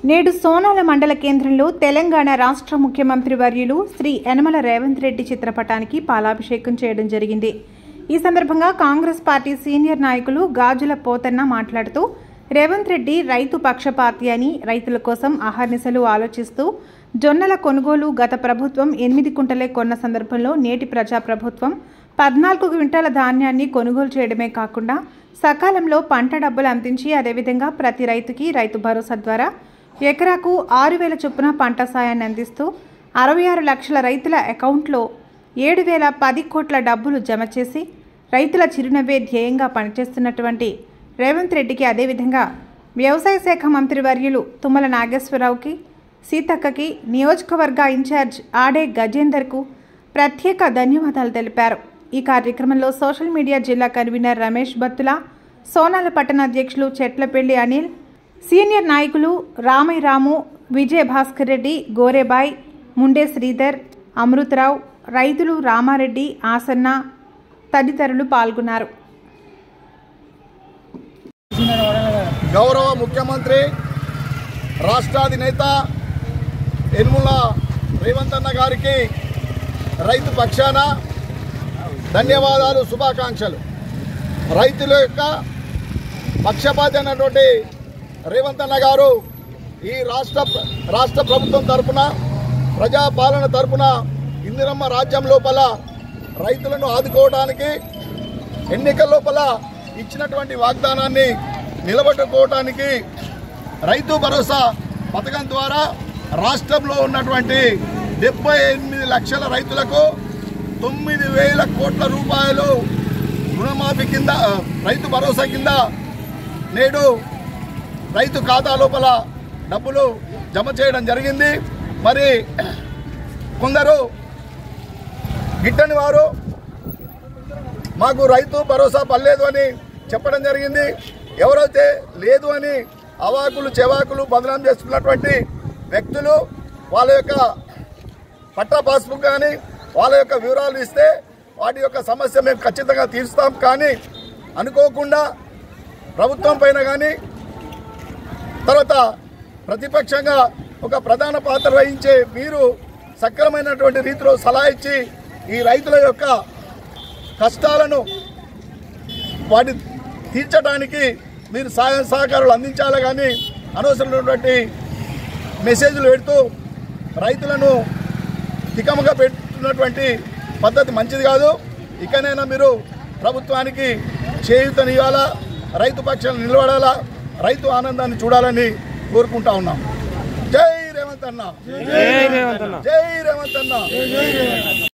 నేడు సోనాల మండల కేంద్రంలో తెలంగాణ రాష్ట్ర ముఖ్యమంత్రి వర్యులు శ్రీ యనమల రేవంత్ రెడ్డి చిత్రపటానికి పాలాభిషేకం చేయడం జరిగింది। ఈ సందర్భంగా కాంగ్రెస్ పార్టీ సీనియర్ నాయకులు గాజుల పోతన్న మాట్లాడుతూ రేవంత్ రెడ్డి రైతు పక్షపాతి అని, రైతుల కోసం అహర్నిశలు ఆలోచిస్తూ జొన్నల కొనుగోలు గత ప్రభుత్వం 8 కుంటలే కొన్న సందర్భంలో నేటి ప్రజా ప్రభుత్వం 14 క్వింటాల ధాన్యాన్ని కొనుగోలు చేయడమే కాకుండా సకాలంలో పంట డబ్బులు అందించి అదేవిధంగా ప్రతి రైతుకి రైతు భరోసా ద్వారా ఎకరాకు 6,000 చొప్పున పంట సాయాన్ని అందిస్తూ 66 లక్షల రైతుల అకౌంట్లో 7,010 కోట్ల డబ్బులు జమ చేసి రైతుల చిరునవ్వే ధ్యేయంగా పనిచేస్తున్నటువంటి రేవంత్ రెడ్డికి అదేవిధంగా వ్యవసాయ శాఖ మంత్రి వర్యులు తుమ్మల నాగేశ్వరరావుకి, సీతక్కకి, నియోజకవర్గ ఇన్ఛార్జ్ ఆడే గజేందర్కు ప్రత్యేక ధన్యవాదాలు తెలిపారు। ఈ కార్యక్రమంలో సోషల్ మీడియా జిల్లా కన్వీనర్ రమేష్ బత్తుల, సోనాల పట్టణ అధ్యక్షులు చెట్లపల్లి అనిల్, సీనియర్ నాయకులు రామయ్య రాము, విజయ భాస్కర్ రెడ్డి, గోరేబాయ్, ముండే శ్రీధర్, అమృతరావు, రైతులు రామారెడ్డి, ఆసన్న తదితరులు పాల్గొన్నారు। గౌరవ ముఖ్యమంత్రి రాష్ట్ర అధినేత యనమల రేవంత్ అన్న గారికి రైతు పక్షాన ధన్యవాదాలు, శుభాకాంక్షలు। రైతుల యొక్క పక్షపాతి అయినటువంటి రేవంత్ అన్న గారు ఈ రాష్ట్ర ప్రభుత్వం తరపున, ప్రజాపాలన తరపున ఇందిరమ్మ రాజ్యం లోపల రైతులను ఆదుకోవడానికి, ఎన్నికల లోపల ఇచ్చినటువంటి వాగ్దానాన్ని నిలబెట్టుకోవడానికి రైతు భరోసా పథకం ద్వారా రాష్ట్రంలో ఉన్నటువంటి 78 లక్షల రైతులకు 9,000 కోట్ల రూపాయలు రుణమాఫీ కింద, రైతు భరోసా కింద నేడు రైతు ఖాతా లోపల డబ్బులు జమ చేయడం జరిగింది। మరి కొందరు గిట్టని వారు మాకు రైతు భరోసా పర్లేదు అని చెప్పడం జరిగింది। ఎవరైతే లేదు అని అవాకులు చెవాకులు బదనాం చేస్తున్నటువంటి వ్యక్తులు వాళ్ళ యొక్క పట్టా పాస్బుక్ కానీ వాళ్ళ యొక్క వివరాలు ఇస్తే వాటి యొక్క సమస్య మేము ఖచ్చితంగా తీరుస్తాం। కానీ అనుకోకుండా ప్రభుత్వం పైన కానీ తర్వాత ప్రతిపక్షంగా ఒక ప్రధాన పాత్ర వహించే మీరు సక్రమైనటువంటి రీతిలో సలహా ఇచ్చి ఈ రైతుల యొక్క కష్టాలను వాటి తీర్చడానికి మీరు సహకారాలు అందించాలి। కానీ అనవసరమైనటువంటి మెసేజ్లు పెడుతూ రైతులను తికమగా పెడుతున్నటువంటి పద్ధతి మంచిది కాదు। ఇకనైనా మీరు ప్రభుత్వానికి చేయూతనివ్వాలా, రైతు పక్షాన్ని నిలబడాలా, రైతు ఆనందాన్ని చూడాలని కోరుకుంటా ఉన్నాం। జై రేవంత్ అన్న, జై రేవంత్ అన్న, జై రేవంత్ అన్న।